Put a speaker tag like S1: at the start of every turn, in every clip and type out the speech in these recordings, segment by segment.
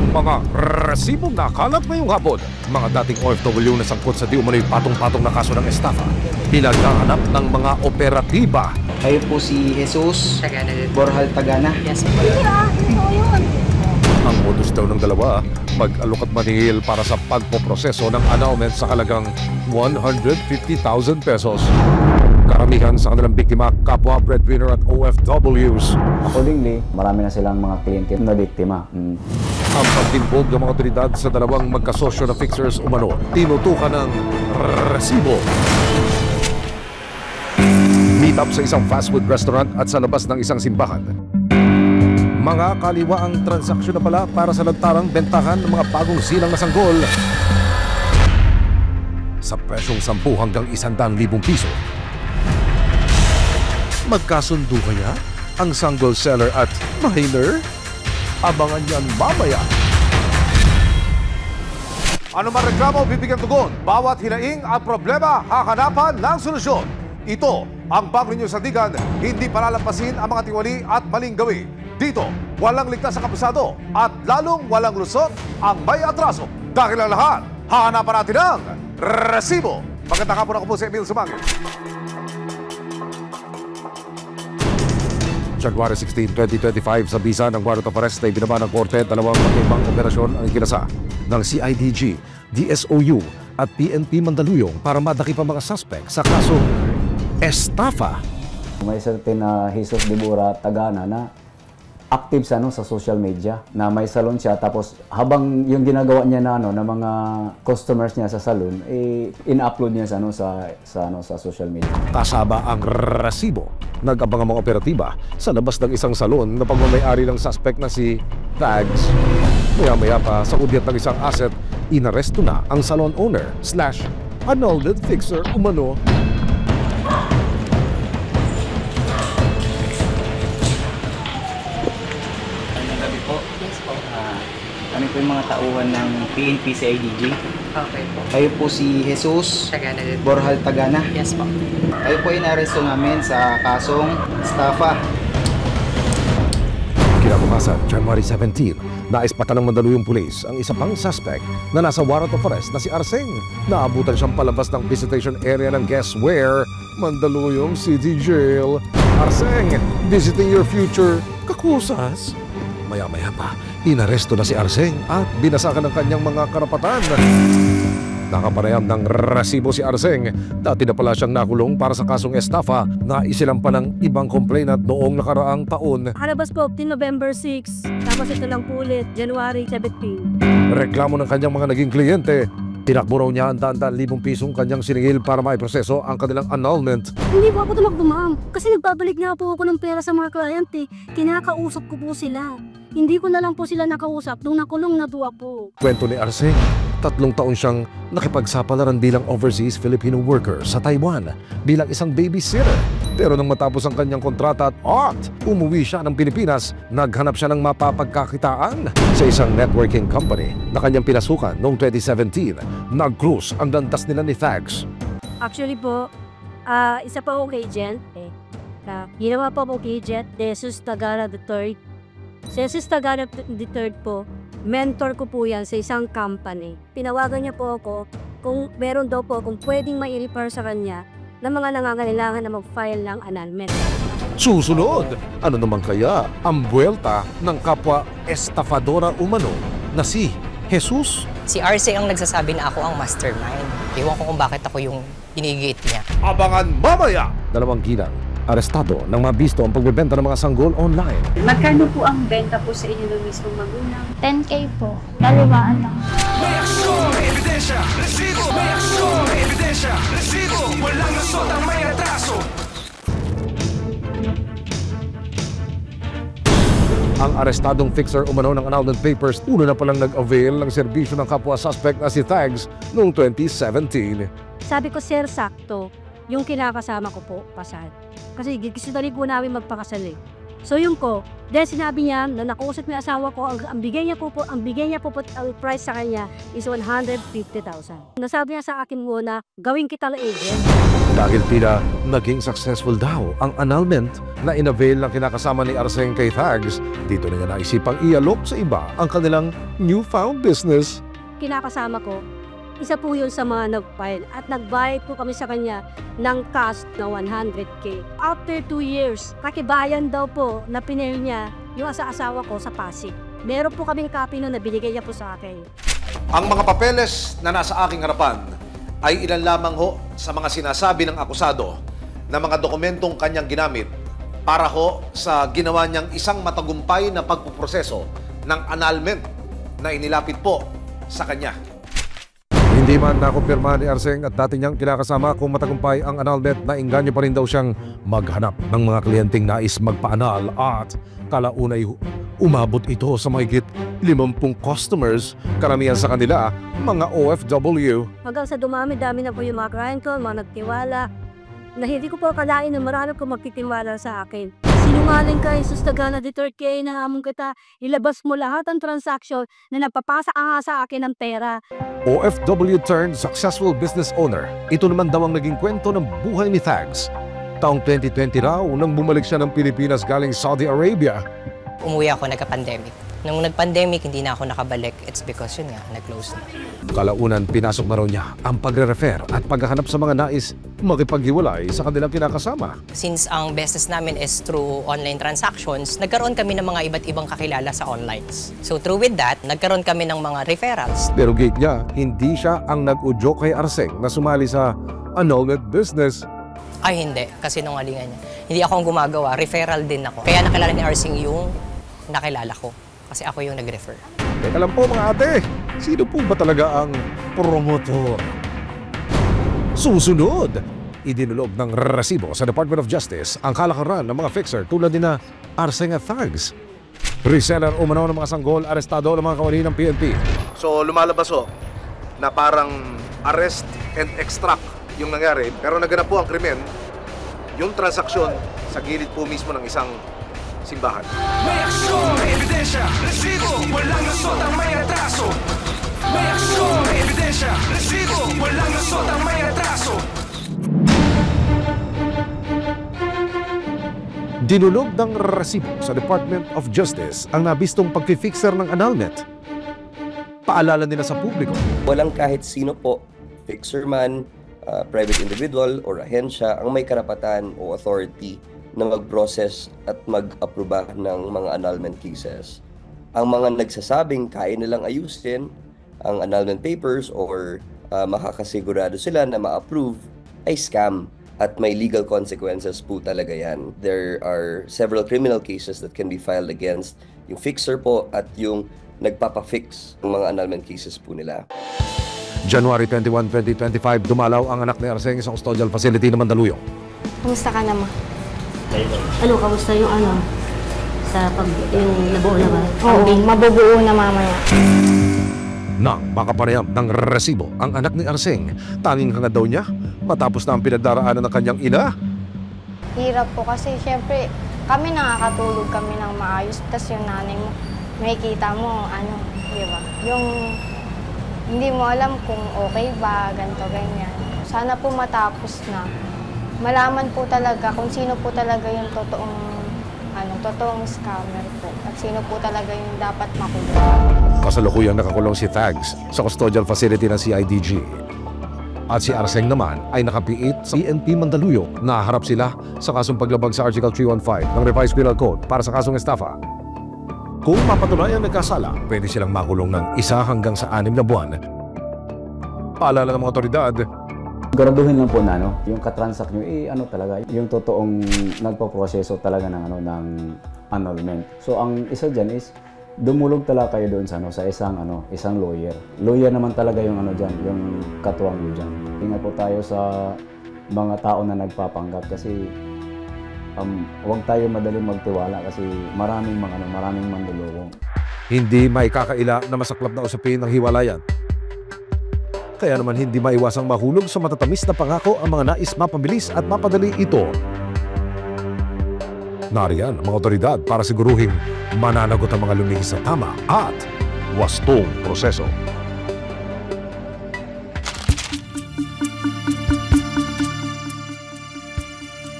S1: Mga resibong nakalap ngayong hapon. Mga dating OFW na sangkot sa di umano'y patong-patong na kaso ng estafa. Pinaghahanap ng mga operatiba.
S2: Kayo po si Jesus
S3: Tagana din.
S2: Borhal Tagana.
S3: Yes.
S1: Ang modus daw ng dalawa, mag-alok at manihil para sa pagpoproseso ng annulment sa halagang 150,000 pesos. Karamihan sa kanilang biktima, kapwa breadwinner at OFWs.
S2: Accordingly, marami na silang mga kliyente na biktima.
S1: Ang pagtimbog ng mga otoridad sa dalawang magkasosyo na fixers umano, tinutukan ng resibo. Meet up sa isang fast food restaurant at sa labas ng isang simbahan. Mga kaliwa ang transaksyon na pala para sa lantarang bentahan ng mga bagong silang na sanggol sa presyong 10 hanggang 100,000 piso. Magkasundo kaya ang sanggol seller at miner? Abangan yan mamaya. Ano man reklamo, bibigyan tugon. Bawat hinaing ang problema, hahanapan ng solusyon. Ito ang bago ninyo sandigan, hindi palalampasin ang mga tiwali at maling gawi. Dito, walang ligtas sa kabusado at lalong walang lusot ang may atraso. Dahil ang lahat, hahanapan natin ang resibo. Magandang hapon, ako po si Emil Sumangit. January 16, 2025, sa bisa ng warrant of arrest na ibinaba ng korte, dalawang magkaibang operasyon ang ikinasa ng CIDG, DSOU at PNP Mandaluyong para madakip ang mga suspect sa kasong estafa.
S2: May certain na Jesus Dibura Tagana na active sa social media, na may salon siya, tapos habang yung ginagawa niya na na mga customers niya sa salon, in-upload niya sa social media.
S1: Kasama ang resibo. Nag-abang ang mga operatiba sa labas ng isang salon na pagmamayari ng suspect na si Tags. Maya-maya pa, sa udyat ng isang asset, inaresto na ang salon owner / annulled fixer umano.
S2: Kami po yung mga tauhan ng PNP CIDG.
S3: Okay po.
S2: Kayo po si Jesus
S3: Tagana din.
S2: Borhal Tagana.
S3: Yes po.
S2: Kayo po inaresto namin sa kasong estafa.
S1: Kinabukasan, January 17, naispatan ng Mandaluyong Police ang isa pang suspect na nasa warrant of arrest na si Arseng. Naabutan siyang palabas ng visitation area ng guess where? Mandaluyong City Jail. Arseng, visiting your future. Kakusas. Maya-maya pa, inaresto na si Arseng at binasakan ng kanyang mga karapatan. Nakapareham ng resibo si Arseng. Dati na pala siyang nakulong para sa kasong estafa na isilang pa ng ibang complainant noong nakaraang taon.
S4: Nakalabas po, November 6. Tapos ito lang po ulit, January 17.
S1: Reklamo ng kanyang mga naging kliyente. Tinakbo raw niya ang daan-daan libong pisong kanyang siningil para maiproseso ang kanilang annulment.
S4: Hindi po ako tumakbo, ma'am. Kasi nagbabalik nga po ako ng pera sa mga client eh. Kinakausap ko po sila. Hindi ko na lang po sila nakausap nung nakulong na duwa po.
S1: Kwento ni Arseng, 3 taon siyang nakipagsapalaran bilang overseas Filipino worker sa Taiwan bilang isang babysitter. Pero nang matapos ang kanyang kontrata at umuwi siya ng Pilipinas, naghanap siya ng mapapagkakitaan sa isang networking company na kanyang pinasukan noong 2017. Nag-cruise ang landas nila ni Thags.
S4: Actually po, isa pa akong agent eh. Ginawa po akong agent, Jesus Tagana III. Si Jesus Tagana III po, mentor ko po yan sa isang company. Pinawagan niya po ako kung meron daw po kung pwedeng mai-refer sa kanya ng mga nangangailangan na mag-file ng annulment.
S1: Susunod, ano naman kaya ang buwelta ng kapwa estafadora umano na si Jesus?
S3: Si RC ang nagsasabi na ako ang mastermind. Ewan ko kung bakit ako yung inigate niya.
S1: Abangan mamaya! Dalawang ginang, arestado nang mabisto ang pagbebenta ng mga sanggol online.
S5: Magkano po ang benta po sa inyo ng mismong magulang?
S6: 10K po. Lalumaan lang.
S7: May aksyon, may ebidensya, resibo. May aksyon, may ebidensya, resibo. Walang lusot ang may atraso.
S1: Ang arestadong fixer umano ng annulment papers, una na palang nag-avail ng serbisyo ng kapwa suspect na si Thags noong 2017.
S4: Sabi ko, sir, sakto. Yung kinakasama ko po, pasad. Kasi gusto na rin po namin magpakasal eh. So yung ko, then sinabi niya na nakausap niya asawa ko, ang bigay niya po ang price sa kanya is 150,000. Nasabi niya sa akin muna, gawin kita ng agent.
S1: Dahil tila naging successful daw ang annulment na inavail ng kinakasama ni Arseng kay Thags, dito na niya naisipang ialok sa iba ang kanilang newfound business.
S4: Kinakasama ko, isa po yun sa mga nag-file at nagbayad po kami sa kanya ng cash na 100K. After 2 years, kakibayan daw po na pinail niya yung asawa ko sa Pasig. Meron po kaming copy na binigay niya po sa akin.
S1: Ang mga papeles na nasa aking harapan ay ilan lamang ho sa mga sinasabi ng akusado na mga dokumentong kanyang ginamit para ho sa ginawa niyang isang matagumpay na pagpuproseso ng annulment na inilapit po sa kanya. Hindi man nakumpirma ni Arseng at dati niyang kinakasama kung matagumpay ang annulment, na inganyo pa rin daw siyang maghanap ng mga kliyenteng nais magpa-annul at kalaunay umabot ito sa mahigit 50 customers, karamihan sa kanila mga OFW.
S4: Hanggang sa dumami-dami na po yung mga client ko, mga nagtiwala, na hindi ko po akalain na marami ko magtitiwala sa akin. Sinungaling ka, Jesus Tagana, Duterte, kaya nahamon kita, ilabas mo lahat ang transaction na napapasa sa akin ng pera.
S1: OFW turned successful business owner. Ito naman daw ang naging kwento ng buhay ni Thags. Taong 2020 raw nang bumalik siya ng Pilipinas galing Saudi Arabia.
S3: Umuwi ako nagka-pandemic. Nung nag-pandemic, hindi na ako nakabalik. It's because yun nga, nag-close na.
S1: Kalaunan, pinasok na raw niya ang pagre-refer at paghahanap sa mga nais makipaghiwalay sa kanilang kinakasama.
S3: Since ang business namin is through online transactions, nagkaroon kami ng mga iba't ibang kakilala sa online. So through with that, nagkaroon kami ng mga referrals.
S1: Pero gate niya, hindi siya ang nag-udyok kay Arseng na sumali sa annulment business.
S3: Ay hindi, kasi nungalingan niya. Hindi ako ang gumagawa, referral din ako. Kaya nakilala ni Arseng yung nakilala ko. Kasi ako yung nag-refer.
S1: Teka lang po mga ate, sino po ba talaga ang promotor? Susunod, idinulog ng resibo sa Department of Justice ang kalakaran ng mga fixer tulad ni na Arseng at Thags. Reseller umano ng mga sanggol, arestado ng mga kawani ng PNP. So lumalabas na parang arrest and extract yung nangyari, pero naganap po ang krimen, yung transaksyon sa gilid po mismo ng isang simbahan.
S7: May aksyon, may ebidensya, resibo, walang nasot ang may atraso. May aksyon, may ebidensya, resibo, walang nasot ang may atraso.
S1: Dinulog ng resibo sa Department of Justice ang nabistong pagpifixer ng annulment. Paalala nila sa publiko.
S8: Walang kahit sino po, fixer man, private individual or ahensya, ang may karapatan o authority na mag-process at mag-aproba ng mga annulment cases. Ang mga nagsasabing kaya nilang ayusin ang annulment papers or makakasigurado sila na ma-approve ay scam at may legal consequences po talaga yan. There are several criminal cases that can be filed against yung fixer po at yung nagpapa-fix ng mga annulment cases po nila.
S1: January 21, 2025, dumalaw ang anak ni Arseng sa custodial facility ng Mandaluyong.
S6: Kumusta ka naman?
S4: Ano, kamusta yung yung nabuo na ba?
S6: Oo, mabubuo na mamaya.
S1: Nang makapanayam ng resibo ang anak ni Arseng, tanging hangad daw niya matapos na ang pinagdaraanan ng kanyang ina.
S6: Hirap po kasi syempre kami nakakatulog kami ng maayos, tas yung nanay mo, makikita mo, di ba? Yung hindi mo alam kung okay ba, ganito, ganyan. Sana po matapos na. Malaman po talaga kung sino po talaga yung totoong scammer po. At sino po talaga yung dapat makulong.
S1: Kasalukuyang nakakulong si Thags sa custodial facility ng CIDG. At si Arseng naman ay nakapiit sa PNP Mandaluyong. Naharap sila sa kasong paglabag sa Article 315 ng Revised Penal Code para sa kasong estafa. Kung mapatunayan nagkasala, pwede silang makulong ng 1 hanggang sa 6 na buwan. Paalala ng mga otoridad,
S2: Garaduhin lang po na yung katransak nyo, talaga, yung totoong nagpo-proseso talaga ng annulment. So ang isa dyan is, dumulog talaga kayo doon sa isang lawyer. Lawyer naman talaga yung yung katuwang nyo dyan. Ingat po tayo sa mga tao na nagpapanggap kasi huwag tayo madaling magtiwala kasi maraming manluloko.
S1: hindi may kakaila na masaklap na usapin ng hiwalayan. Kaya naman hindi maiwasang mahulog sa matatamis na pangako ang mga nais mapabilis at mapadali ito. Nariyan ang mga otoridad para siguruhing mananagot ang mga lumihis sa tama at wastong proseso.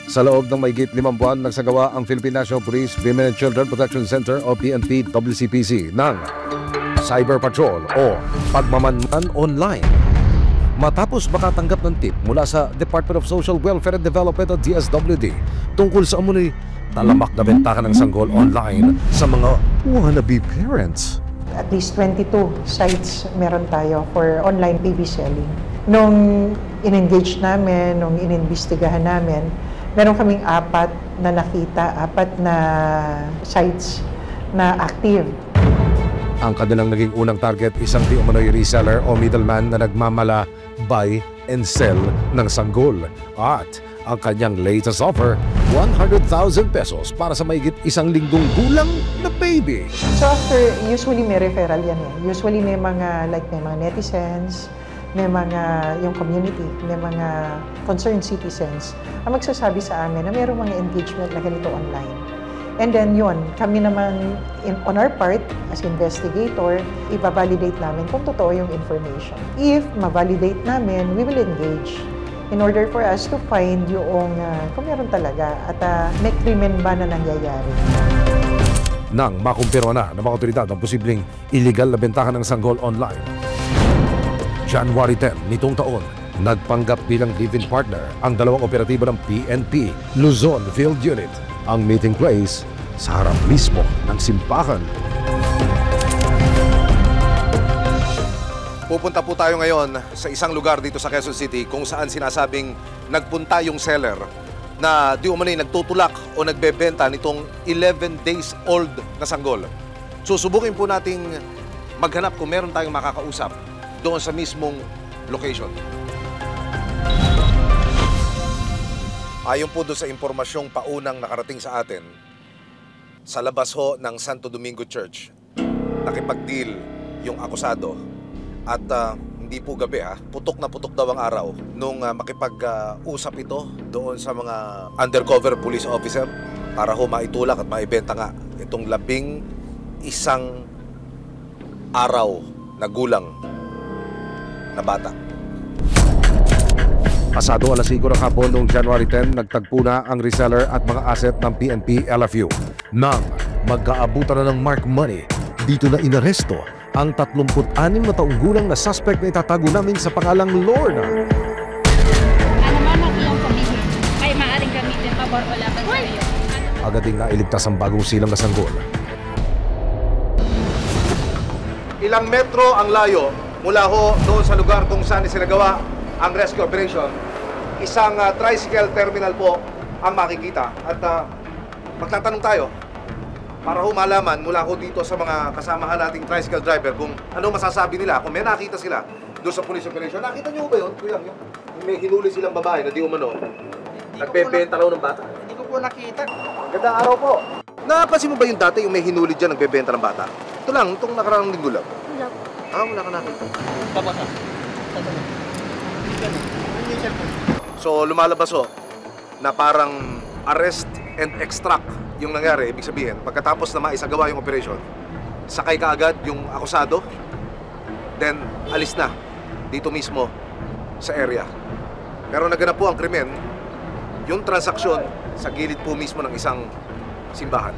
S1: Sa loob ng mahigit 5 buwan, nagsagawa ang Philippine National Police Women and Children Protection Center o PNP WCPC ng Cyber Patrol o Pagmamanman Online. Matapos makatanggap ng tip mula sa Department of Social Welfare and Development o DSWD tungkol sa umunoy talamak na bentahan ng sanggol online sa mga wannabe parents.
S9: At least 22 sites meron tayo for online baby selling. Nung in-engage namin, nung inimbestigahan namin, meron kaming 4 na nakita, 4 na sites na active.
S1: Ang kanilang naging unang target, isang di umano'y reseller o middleman na nagmamala, buy and sell ng sanggol. At ang kanyang latest offer, 100,000 pesos para sa mahigit 1 linggong gulang na baby.
S9: So after, usually may referral yan eh. Usually may mga netizens, may mga yung community, may mga concerned citizens ang magsasabi sa amin na mayroong mga engagement na ganito online. And then yun, kami naman on our part as investigator, i-validate namin kung totoo yung information. If ma-validate namin, we will engage in order for us to find yung kung meron talaga at may krimen ba na nangyayari.
S1: Nang makumpirma na ng mga otoridad ang posibleng illegal na bentahan ng sanggol online, January 10 nitong taon, nagpanggap bilang live-in partner ang 2 operatibo ng PNP Luzon Field Unit. Ang meeting place sa harap mismo ng simbahan.
S10: Pupunta po tayo ngayon sa isang lugar dito sa Quezon City kung saan sinasabing nagpunta yung seller na di umano'y nagtutulak o nagbebenta nitong 11 days old na sanggol. Susubukin po nating maghanap kung meron tayong makakausap doon sa mismong location. Ayon po doon sa impormasyong paunang nakarating sa atin, sa labas ho ng Santo Domingo Church, nakipag-deal yung akusado. At hindi po gabi putok na putok daw ang araw nung makipag-usap ito doon sa mga undercover police officer para ho maitulak at maibenta nga itong 11 araw na gulang na bata.
S1: Pasado alas 5 ng hapon noong January 10, nagtagpo na ang reseller at mga asset ng PNP LFU. Nang magkaabutan na ng mark money, dito na inaresto ang 36 na taong gulang na suspect na itatago namin sa pangalang Lorna.
S11: Ano man ang iyong sabihin ay maaaring gamitin pabor o laban sa iyo.
S1: Agad ding nailigtas ang bagong silang na sanggol.
S10: Ilang metro ang layo mula ho doon sa lugar kung saan isinagawa ang rescue operation. Isang tricycle terminal po ang makikita. At magtatanong tayo para ho malaman mula ho dito sa mga kasamahan nating tricycle driver kung ano masasabi nila, kung may nakita sila doon sa police operation. Nakita niyo ba yun, Kuya? Yung may hinuli silang babae na di umano nagbebenta raw ng bata?
S12: Hindi ko po nakita.
S10: Gandang araw po. Napansin mo ba yung dati yung may hinuli dyan nagbebenta ng bata? Ito lang, itong nakaraang linggo lang.
S4: Wala po.
S10: Wala ka nakita.
S12: Tapos
S10: So lumalabas ho na parang arrest and extract yung nangyari. Ibig sabihin, pagkatapos na maisagawa yung operation, sakay ka agad yung akusado, then alis na dito mismo sa area. Pero naganap po ang krimen, yung transaksyon sa gilid po mismo ng isang simbahan.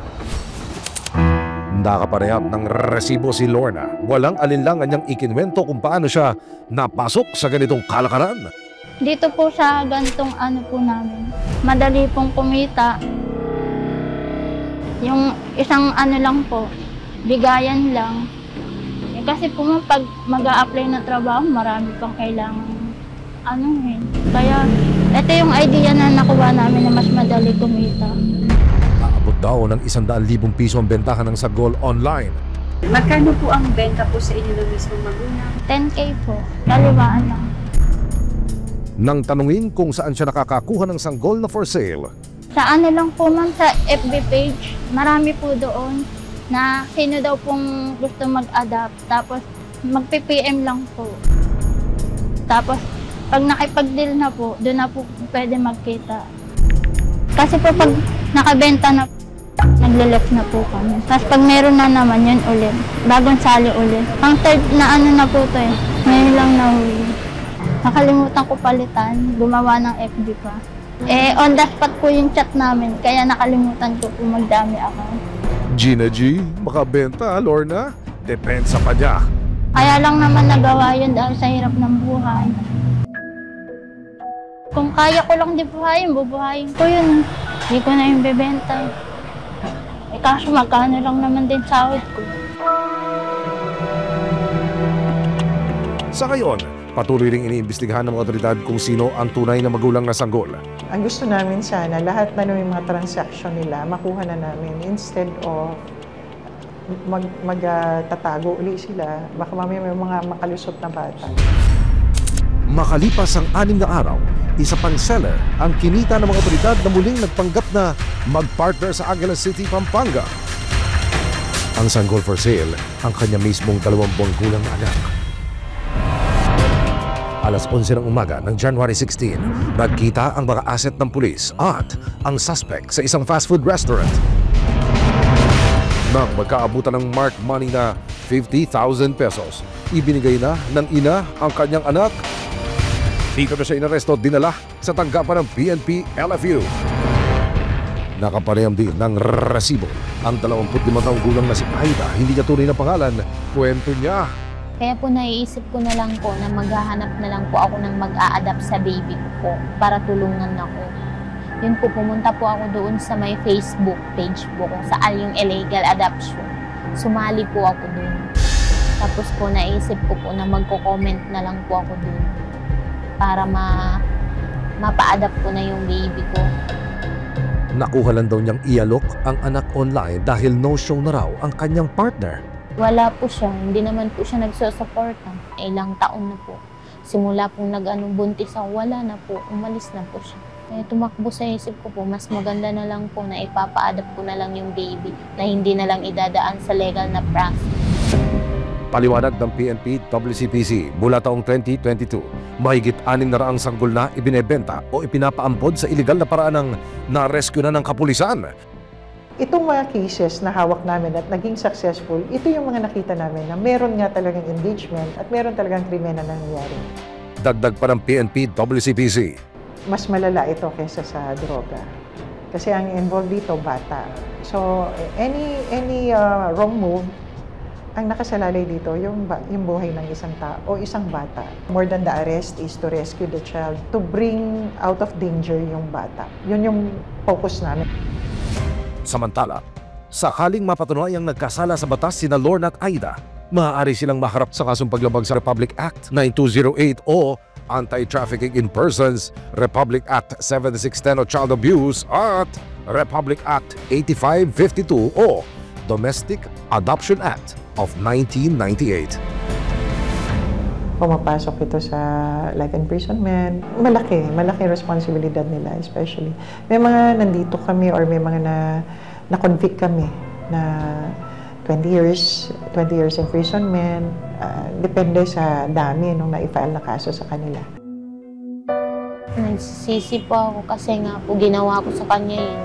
S1: Nakaparehab ng resibo si Lorna. Walang alinlangan niyang ikinwento kung paano siya napasok sa ganitong kalakaran.
S11: Dito po sa gantong po namin, madali pong kumita. Yung isang lang po, bigayan lang. Kasi po pag mag-a-apply na trabaho, marami pang kailangan Kaya ito yung idea na nakuha namin na mas madali kumita.
S1: Aabot daw ng 100,000 piso ang bentahan ng sanggol online.
S5: Magkano po ang benta po sa inyo ng mismong magulang?
S11: 10K po, kaliwaan lang.
S1: Nang tanungin kung saan siya nakakakuha ng sanggol na for sale,
S11: Sa lang po sa FB page, marami po doon na sino daw pong gusto mag-adapt. Tapos magpi-PM lang po. Tapos pag nakipag-deal na po, doon na po pwede magkita. Kasi po pag nakabenta na po, nagle-left na po kami. Tapos pag meron na naman yun ulit, bagong sali ulit. Ang third na na po to ngayon lang nahuli. Nakalimutan ko palitan, gumawa ng FB pa. On the spot po yung chat namin, kaya nakalimutan ko po magdami ako.
S1: Gina G, makabenta, Lorna? Depensa pa niya.
S11: Kaya lang naman nagawa yun dahil sa hirap ng buhay. Kung kaya ko lang di buhayin, bubuhayin ko yun. Hindi ko na yung bebenta. Kaso magkano lang naman din sahod ko.
S1: Sa ngayon, patuloy ring iniimbestigahan ng mga otoridad kung sino ang tunay na magulang na sanggol.
S9: Ang gusto namin sana, lahat na yung mga transaction nila, makuha na namin instead of magtatago uli sila. Baka mamaya may mga makalusot na bata.
S1: Makalipas ang 6 na araw, isa pang seller ang kinita ng mga otoridad na muling nagpanggap na mag-partner sa Angeles City, Pampanga. Ang sanggol for sale, ang kanya mismong 2 buwang gulang na anak. Alas 11 ng umaga ng January 16, nagkita ang mga asset ng pulis at ang suspect sa isang fast food restaurant. Nang magkaabutan ng marked money na 50,000 pesos, ibinigay na ng ina ang kanyang anak. Dito na siya inaresto at dinala sa tanggapan ng PNP LFU. Nakapareham din ng resibo ang 25 taong gulang na si Aida. Hindi niya tunay na pangalan, kwento niya.
S11: Kaya po naiisip ko na lang po na maghahanap na lang po ako ng mag-a-adapt sa baby ko po para tulungan ako. Yun po, pumunta po ako doon sa may Facebook page po kung saan yung illegal adoption. Sumali po ako doon. Tapos po naisip ko po na magko-comment na lang po ako doon para mapa-adapt ko na yung baby ko.
S1: Nakuha lang daw niyang ialok ang anak online dahil no-show na raw ang kanyang partner.
S11: Wala po siya, hindi naman po siya nagsusuporta. Ilang taon na po. Simula pong buntis ako, wala na po, umalis na po siya. Kaya tumakbo sa isip ko po, mas maganda na lang po na ipapa-adapt ko na lang yung baby na hindi na lang idadaan sa legal na process.
S1: Paliwanag ng PNP WCPC mula taong 2022, mahigit 600 sanggol na ibinebenta o ipinapaampod sa iligal na paraan ng na-rescue na ng kapulisan.
S9: Itong mga cases na hawak namin at naging successful, ito yung mga nakita namin na meron nga talagang engagement at meron talagang krimen na nangyayari.
S1: Dagdag pa ng PNP WCPC.
S9: Mas malala ito kaysa sa droga. Kasi ang involved dito, bata. So, any wrong move, ang nakasalalay dito, yung buhay ng isang tao o isang bata. More than the arrest is to rescue the child, to bring out of danger yung bata. Yun yung focus namin.
S1: Samantala, sakaling mapatunayang nagkasala sa batas sina Lorna at Aida, maaari silang maharap sa kasong paglabag sa Republic Act 9208 o Anti-Trafficking in Persons, Republic Act 7610 o Child Abuse at Republic Act 8552 o Domestic Adoption Act of 1998.
S9: Pumapasok ito sa life imprisonment. Malaki responsibilidad nila especially. May mga nandito kami or may mga na-convict kami na 20 years imprisonment. Depende sa dami nung na-file na kaso sa kanila.
S11: Nagsisisi po ako kasi nga po ginawa ko sa kanya yun.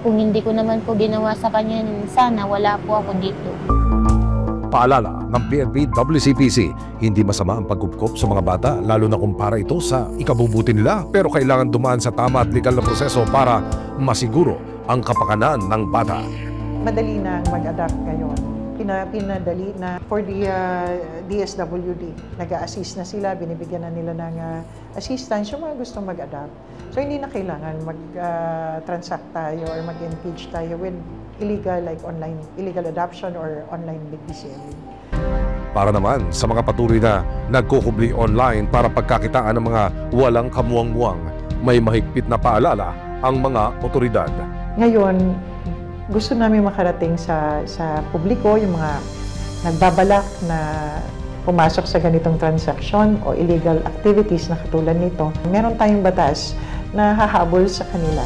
S11: Kung hindi ko naman po ginawa sa kanya yun, sana wala po ako dito.
S1: Paalala ng PNP WCPC, hindi masama ang pagkupkop sa mga bata lalo na kung para ito sa ikabubuti nila pero kailangan dumaan sa tama at legal na proseso para masiguro ang kapakanan ng bata.
S9: Madali na mag-adapt ngayon. Pinadali na for the DSWD. Nag-a-assist na sila, binibigyan na nila ng assistance yung mga gustong mag-adapt. So hindi na kailangan mag-transact tayo or mag-engage tayo with illegal like illegal adoption or online BCM.
S1: Para naman sa mga patuloy na nagkukubli online para pagkakitaan ng mga walang kamuwang-muwang, may mahigpit na paalala ang mga otoridad.
S9: Ngayon, gusto namin makarating sa publiko, yung mga nagbabalak na pumasok sa ganitong transaction o illegal activities na katulad nito. Meron tayong batas na hahabol sa kanila.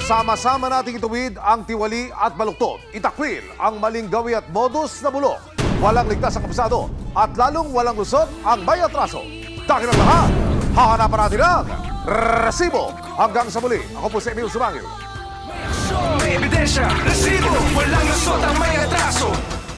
S10: Sama-sama nating ituwid ang tiwali at baluktot. Itakwil ang maling gawi at modus na bulok. Walang ligtas ang kabisado at lalong walang lusot ang may atraso. Dahil ang lahat, hahanapan natin ang resibo. Hanggang sa muli, ako po si Emil Sumangil.
S7: May ebidensya, resibo, walang lusot ang may atraso.